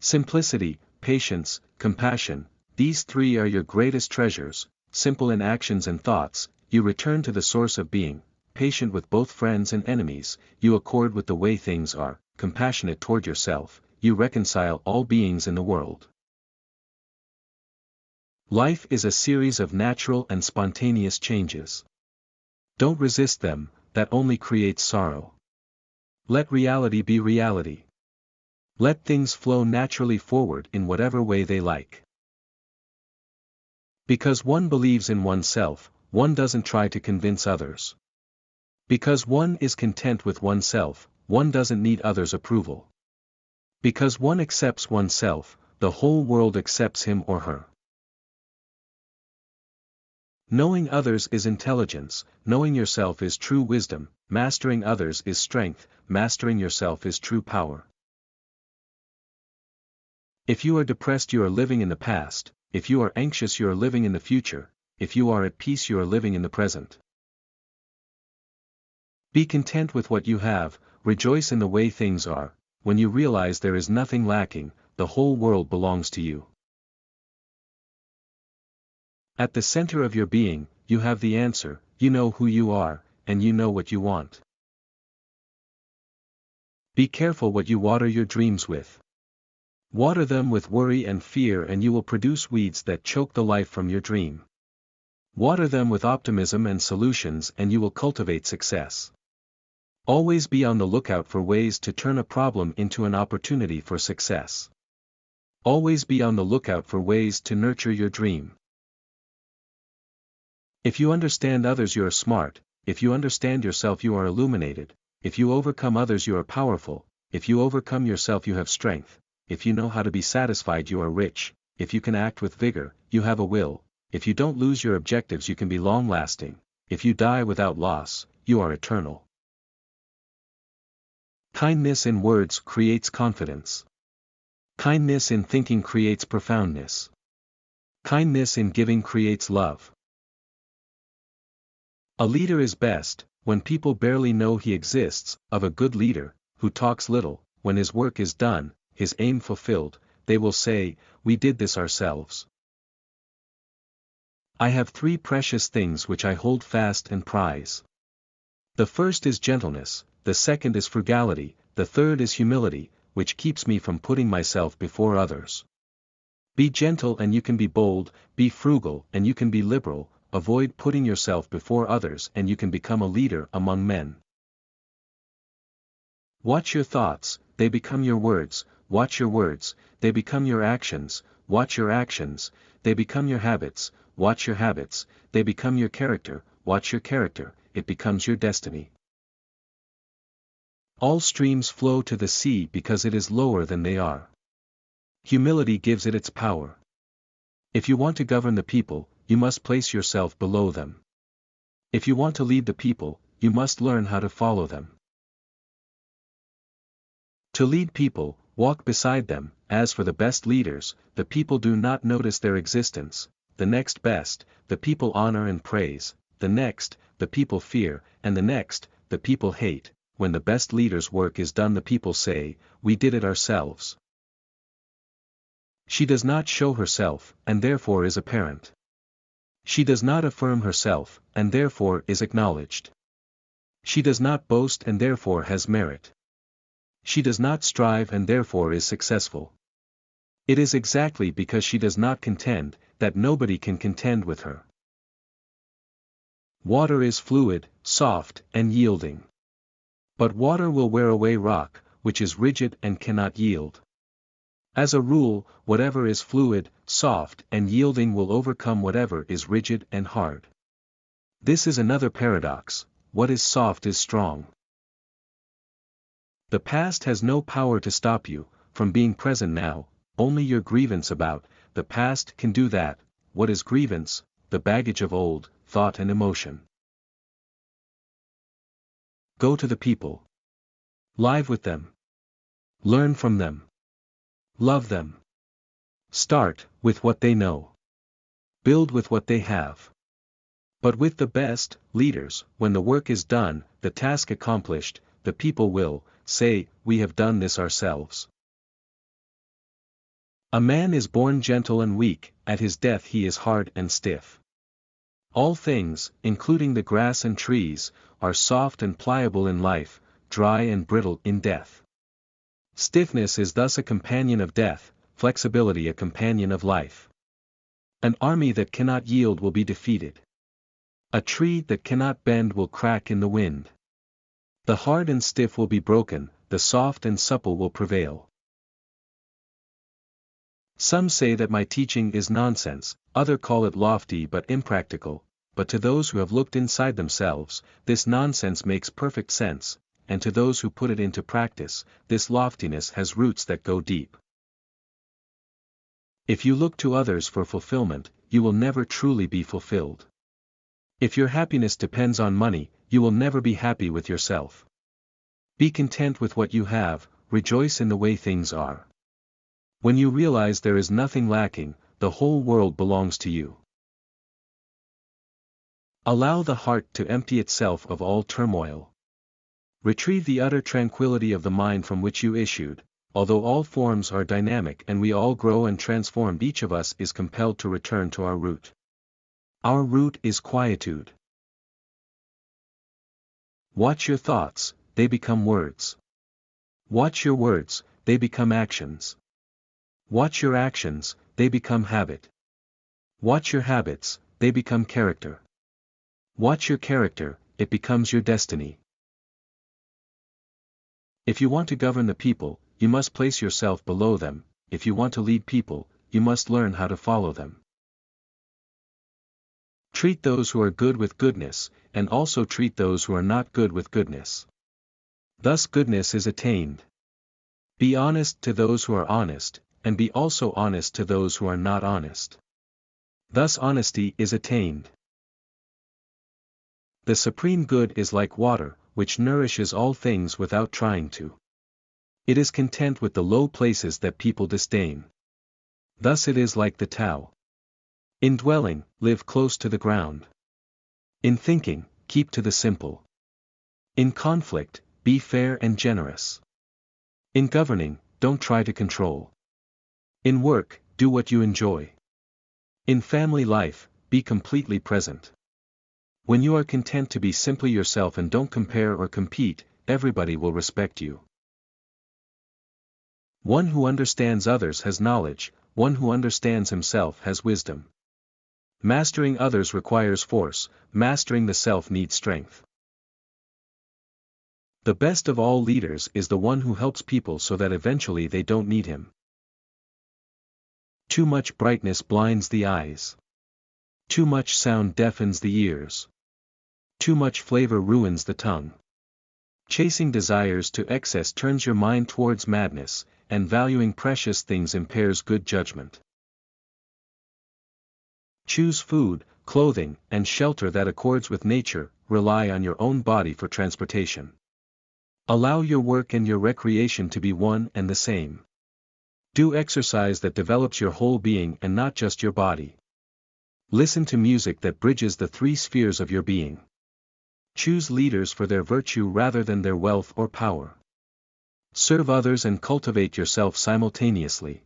Simplicity, patience, compassion, these three are your greatest treasures. Simple in actions and thoughts, you return to the source of being. Patient with both friends and enemies, you accord with the way things are. Compassionate toward yourself, you reconcile all beings in the world. Life is a series of natural and spontaneous changes. Don't resist them, that only creates sorrow. Let reality be reality. Let things flow naturally forward in whatever way they like. Because one believes in oneself, one doesn't try to convince others. Because one is content with oneself, one doesn't need others' approval. Because one accepts oneself, the whole world accepts him or her. Knowing others is intelligence, knowing yourself is true wisdom, mastering others is strength, mastering yourself is true power. If you are depressed, you are living in the past. If you are anxious, you are living in the future. If you are at peace, you are living in the present. Be content with what you have, rejoice in the way things are. When you realize there is nothing lacking, the whole world belongs to you. At the center of your being, you have the answer, you know who you are, and you know what you want. Be careful what you water your dreams with. Water them with worry and fear and you will produce weeds that choke the life from your dream. Water them with optimism and solutions and you will cultivate success. Always be on the lookout for ways to turn a problem into an opportunity for success. Always be on the lookout for ways to nurture your dream. If you understand others, you are smart. If you understand yourself, you are illuminated. If you overcome others, you are powerful. If you overcome yourself, you have strength. If you know how to be satisfied, you are rich. If you can act with vigor, you have a will. If you don't lose your objectives, you can be long-lasting. If you die without loss, you are eternal. Kindness in words creates confidence. Kindness in thinking creates profoundness. Kindness in giving creates love. A leader is best, when people barely know he exists, of a good leader, who talks little, when his work is done, his aim fulfilled, they will say, we did this ourselves. I have three precious things which I hold fast and prize. The first is gentleness, the second is frugality, the third is humility, which keeps me from putting myself before others. Be gentle and you can be bold, be frugal and you can be liberal, avoid putting yourself before others and you can become a leader among men. Watch your thoughts, they become your words. Watch your words, they become your actions. Watch your actions, they become your habits. Watch your habits, they become your character. Watch your character, it becomes your destiny. All streams flow to the sea because it is lower than they are. Humility gives it its power. If you want to govern the people, you must place yourself below them. If you want to lead the people, you must learn how to follow them. To lead people, walk beside them. As for the best leaders, the people do not notice their existence. The next best, the people honor and praise. The next, the people fear, and the next, the people hate. When the best leader's work is done, the people say, we did it ourselves. She does not show herself, and therefore is apparent. She does not affirm herself, and therefore is acknowledged. She does not boast and therefore has merit. She does not strive and therefore is successful. It is exactly because she does not contend, that nobody can contend with her. Water is fluid, soft, and yielding. But water will wear away rock, which is rigid and cannot yield. As a rule, whatever is fluid, soft, and yielding will overcome whatever is rigid and hard. This is another paradox: what is soft is strong. The past has no power to stop you from being present now. Only your grievance about the past can do that. What is grievance? The baggage of old thought and emotion. Go to the people. Live with them. Learn from them. Love them. Start with what they know. Build with what they have. But with the best leaders, when the work is done, the task accomplished, the people will say, we have done this ourselves. A man is born gentle and weak, at his death he is hard and stiff. All things, including the grass and trees, are soft and pliable in life, dry and brittle in death. Stiffness is thus a companion of death, flexibility a companion of life. An army that cannot yield will be defeated. A tree that cannot bend will crack in the wind. The hard and stiff will be broken, the soft and supple will prevail. Some say that my teaching is nonsense, others call it lofty but impractical, but to those who have looked inside themselves, this nonsense makes perfect sense, and to those who put it into practice, this loftiness has roots that go deep. If you look to others for fulfillment, you will never truly be fulfilled. If your happiness depends on money, you will never be happy with yourself. Be content with what you have, rejoice in the way things are. When you realize there is nothing lacking, the whole world belongs to you. Allow the heart to empty itself of all turmoil. Retrieve the utter tranquility of the mind from which you issued. Although all forms are dynamic and we all grow and transform, each of us is compelled to return to our root. Our root is quietude. Watch your thoughts, they become words. Watch your words, they become actions. Watch your actions, they become habit. Watch your habits, they become character. Watch your character, it becomes your destiny. If you want to govern the people, you must place yourself below them. If you want to lead people, you must learn how to follow them. Treat those who are good with goodness, and also treat those who are not good with goodness. Thus goodness is attained. Be honest to those who are honest, and be also honest to those who are not honest. Thus honesty is attained. The supreme good is like water, which nourishes all things without trying to. It is content with the low places that people disdain. Thus it is like the Tao. In dwelling, live close to the ground. In thinking, keep to the simple. In conflict, be fair and generous. In governing, don't try to control. In work, do what you enjoy. In family life, be completely present. When you are content to be simply yourself and don't compare or compete, everybody will respect you. One who understands others has knowledge, one who understands himself has wisdom. Mastering others requires force, mastering the self needs strength. The best of all leaders is the one who helps people so that eventually they don't need him. Too much brightness blinds the eyes. Too much sound deafens the ears. Too much flavor ruins the tongue. Chasing desires to excess turns your mind towards madness, and valuing precious things impairs good judgment. Choose food, clothing, and shelter that accords with nature, rely on your own body for transportation. Allow your work and your recreation to be one and the same. Do exercise that develops your whole being and not just your body. Listen to music that bridges the three spheres of your being. Choose leaders for their virtue rather than their wealth or power. Serve others and cultivate yourself simultaneously.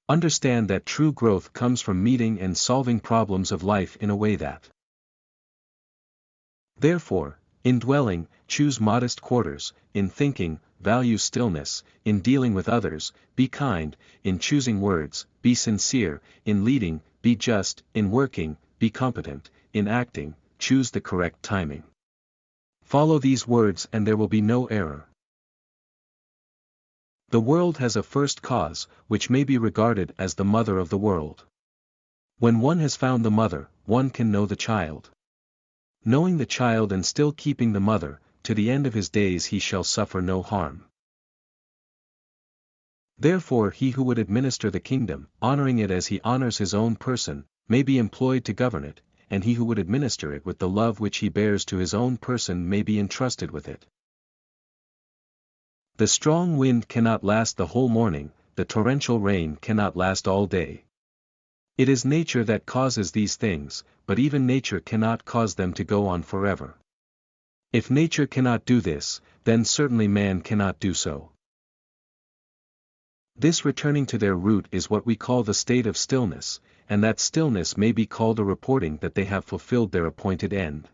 Understand that true growth comes from meeting and solving problems of life in a way that. Therefore, in dwelling, choose modest quarters, in thinking, value stillness, in dealing with others, be kind, in choosing words, be sincere, in leading, be just, in working, be competent, in acting, choose the correct timing. Follow these words and there will be no error. The world has a first cause, which may be regarded as the mother of the world. When one has found the mother, one can know the child. Knowing the child and still keeping the mother, to the end of his days he shall suffer no harm. Therefore he who would administer the kingdom, honoring it as he honors his own person, may be employed to govern it, and he who would administer it with the love which he bears to his own person may be entrusted with it. The strong wind cannot last the whole morning, the torrential rain cannot last all day. It is nature that causes these things, but even nature cannot cause them to go on forever. If nature cannot do this, then certainly man cannot do so. This returning to their root is what we call the state of stillness, and that stillness may be called a reporting that they have fulfilled their appointed end.